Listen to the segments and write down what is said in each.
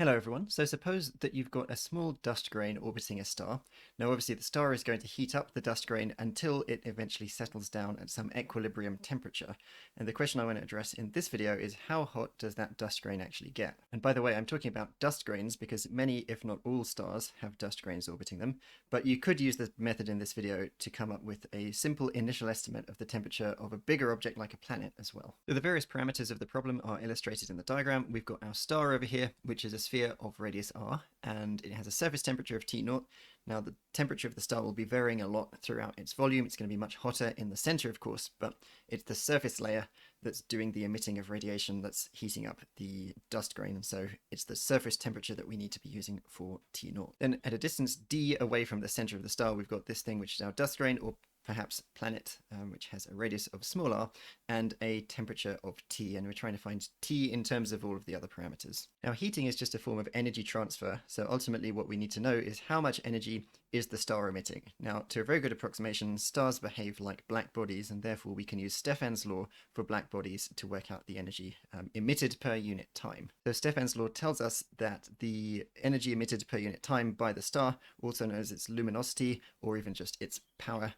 Hello everyone. So suppose that you've got a small dust grain orbiting a star. Now obviously the star is going to heat up the dust grain until it eventually settles down at some equilibrium temperature. And the question I want to address in this video is how hot does that dust grain actually get? And by the way, I'm talking about dust grains because many, if not all, stars have dust grains orbiting them. But you could use the method in this video to come up with a simple initial estimate of the temperature of a bigger object like a planet as well. So the various parameters of the problem are illustrated in the diagram. We've got our star over here, which is a sphere of radius r, and it has a surface temperature of T0. Now the temperature of the star will be varying a lot throughout its volume. It's going to be much hotter in the center, of course, but it's the surface layer that's doing the emitting of radiation that's heating up the dust grain, and so it's the surface temperature that we need to be using for T0. Then at a distance d away from the center of the star, we've got this thing which is our dust grain, or perhaps planet, which has a radius of small r and a temperature of T, and we're trying to find T in terms of all of the other parameters. Now heating is just a form of energy transfer, so ultimately what we need to know is how much energy is the star emitting. Now to a very good approximation, stars behave like black bodies, and therefore we can use Stefan's law for black bodies to work out the energy emitted per unit time. So Stefan's law tells us that the energy emitted per unit time by the star, also known as its luminosity or even just its power,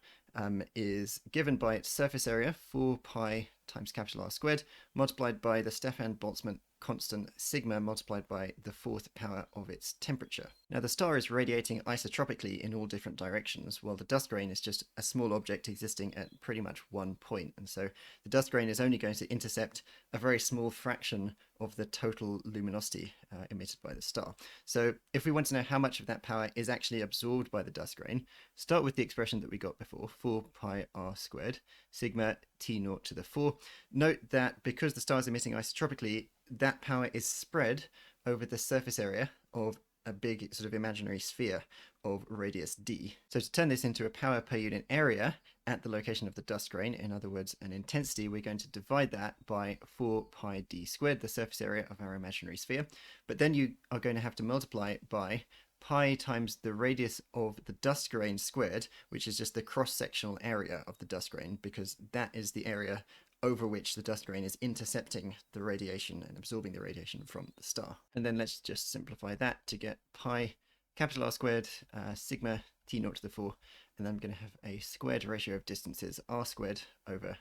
is given by its surface area, 4 pi times capital R squared, multiplied by the Stefan-Boltzmann constant sigma multiplied by the fourth power of its temperature. Now the star is radiating isotropically in all different directions, while the dust grain is just a small object existing at pretty much one point, and so the dust grain is only going to intercept a very small fraction of the total luminosity emitted by the star. So if we want to know how much of that power is actually absorbed by the dust grain, start with the expression that we got before, 4 pi r squared, sigma T0 to the 4. Note that because the star is emitting isotropically, that power is spread over the surface area of a big sort of imaginary sphere of radius d. So to turn this into a power per unit area at the location of the dust grain, in other words an intensity, we're going to divide that by 4 pi d squared, the surface area of our imaginary sphere. But then you are going to have to multiply it by pi times the radius of the dust grain squared, which is just the cross-sectional area of the dust grain, because that is the area over which the dust grain is intercepting the radiation and absorbing the radiation from the star. And then let's just simplify that to get pi capital R squared sigma T0 to the 4, and then I'm going to have a squared ratio of distances r squared over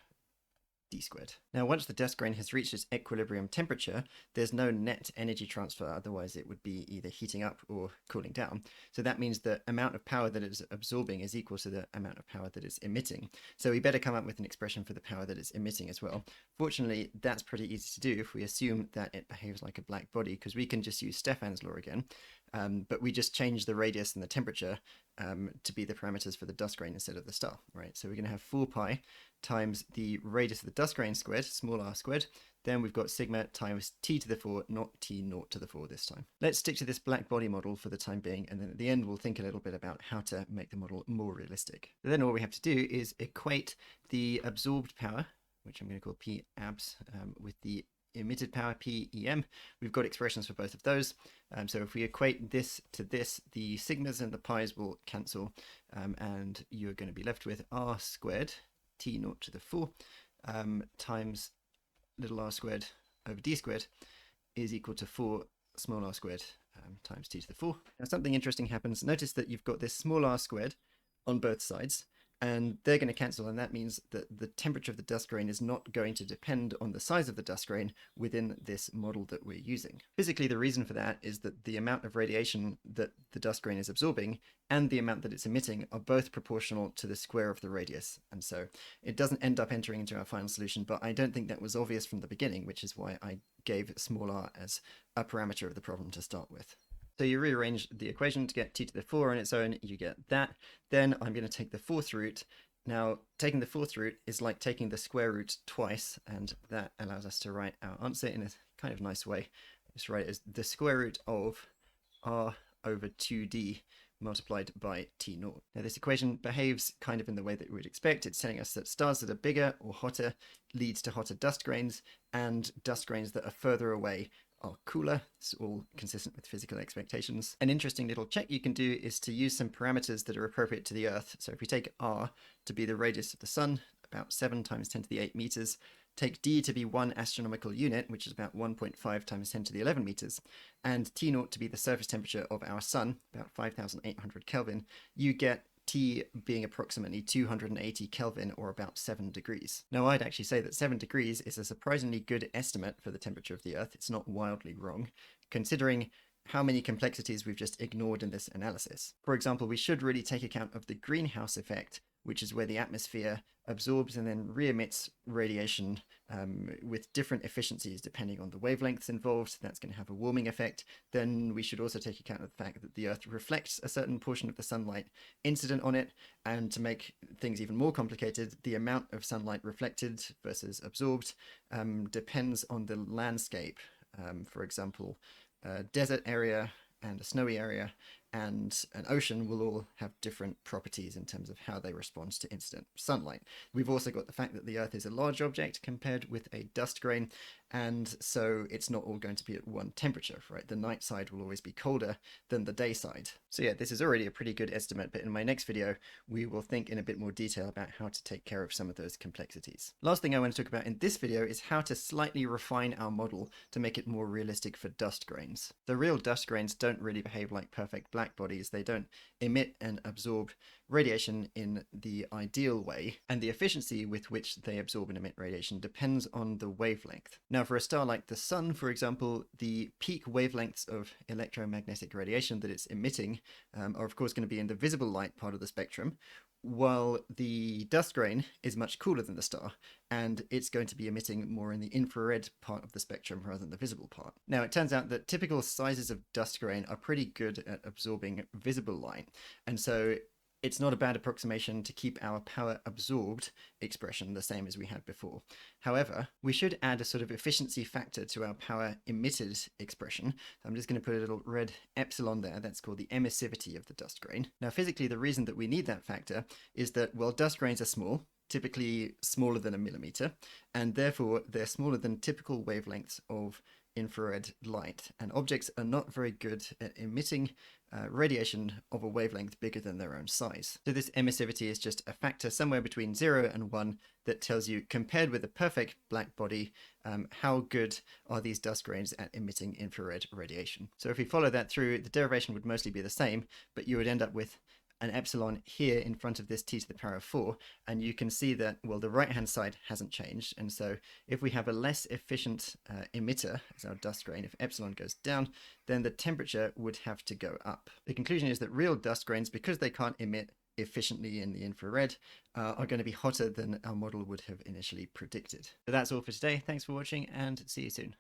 d squared. Now once the dust grain has reached its equilibrium temperature, there's no net energy transfer, otherwise it would be either heating up or cooling down. So that means the amount of power that it's absorbing is equal to the amount of power that it's emitting. So we better come up with an expression for the power that it's emitting as well. Fortunately, that's pretty easy to do if we assume that it behaves like a black body, because we can just use Stefan's law again, but we just change the radius and the temperature to be the parameters for the dust grain instead of the star, right? So we're going to have 4 pi times the radius of the dust grain squared, small r squared. Then we've got sigma times t to the 4, not t0 to the 4 this time. Let's stick to this black body model for the time being, and then at the end we'll think a little bit about how to make the model more realistic. So then all we have to do is equate the absorbed power, which I'm going to call P abs, with the emitted power PEM. We've got expressions for both of those. So if we equate this to this, the sigmas and the pi's will cancel, and you're going to be left with r squared T0 to the 4 times little r squared over d squared is equal to 4 small r squared times t to the 4. Now something interesting happens. Notice that you've got this small r squared on both sides, and they're going to cancel, and that means that the temperature of the dust grain is not going to depend on the size of the dust grain within this model that we're using. Physically, the reason for that is that the amount of radiation that the dust grain is absorbing and the amount that it's emitting are both proportional to the square of the radius, and so it doesn't end up entering into our final solution, but I don't think that was obvious from the beginning, which is why I gave small r as a parameter of the problem to start with. So you rearrange the equation to get t to the 4 on its own, you get that. Then I'm going to take the fourth root. Now, taking the fourth root is like taking the square root twice, and that allows us to write our answer in a kind of nice way. Just write it as the square root of r over 2d multiplied by T0. Now this equation behaves kind of in the way that we would expect. It's telling us that stars that are bigger or hotter leads to hotter dust grains, and dust grains that are further away are cooler. It's all consistent with physical expectations. An interesting little check you can do is to use some parameters that are appropriate to the Earth. So if we take r to be the radius of the sun, about 7 times 10 to the 8 meters, take d to be 1 astronomical unit, which is about 1.5 times 10 to the 11 meters, and T0 to be the surface temperature of our sun, about 5,800 Kelvin, you get T being approximately 280 Kelvin, or about 7 degrees. Now, I'd actually say that 7 degrees is a surprisingly good estimate for the temperature of the Earth. It's not wildly wrong, considering how many complexities we've just ignored in this analysis. For example, we should really take account of the greenhouse effect, which is where the atmosphere absorbs and then re-emits radiation with different efficiencies depending on the wavelengths involved. That's going to have a warming effect. Then we should also take account of the fact that the Earth reflects a certain portion of the sunlight incident on it, and to make things even more complicated, the amount of sunlight reflected versus absorbed depends on the landscape. For example, a desert area and a snowy area and an ocean will all have different properties in terms of how they respond to incident sunlight. We've also got the fact that the Earth is a large object compared with a dust grain, and so it's not all going to be at one temperature, right? The night side will always be colder than the day side. So yeah, this is already a pretty good estimate, but in my next video, we will think in a bit more detail about how to take care of some of those complexities. Last thing I want to talk about in this video is how to slightly refine our model to make it more realistic for dust grains. The real dust grains don't really behave like perfect black bodies. They don't emit and absorb radiation in the ideal way, and the efficiency with which they absorb and emit radiation depends on the wavelength. Now, for a star like the Sun, for example, the peak wavelengths of electromagnetic radiation that it's emitting are of course going to be in the visible light part of the spectrum, while the dust grain is much cooler than the star, and it's going to be emitting more in the infrared part of the spectrum rather than the visible part. Now, it turns out that typical sizes of dust grain are pretty good at absorbing visible light, and so it's not a bad approximation to keep our power absorbed expression the same as we had before. However, we should add a sort of efficiency factor to our power emitted expression. So I'm just going to put a little red epsilon there. That's called the emissivity of the dust grain. Now, physically, the reason that we need that factor is that, well, dust grains are small, typically smaller than a millimeter, and therefore they're smaller than typical wavelengths of infrared light, and objects are not very good at emitting radiation of a wavelength bigger than their own size. So this emissivity is just a factor somewhere between 0 and 1 that tells you, compared with a perfect black body, how good are these dust grains at emitting infrared radiation. So if we follow that through, the derivation would mostly be the same, but you would end up with an epsilon here in front of this t to the power of 4, and you can see that, well, the right hand side hasn't changed, and so if we have a less efficient emitter as our dust grain, if epsilon goes down, then the temperature would have to go up. The conclusion is that real dust grains, because they can't emit efficiently in the infrared, are going to be hotter than our model would have initially predicted. So that's all for today. Thanks for watching, and see you soon.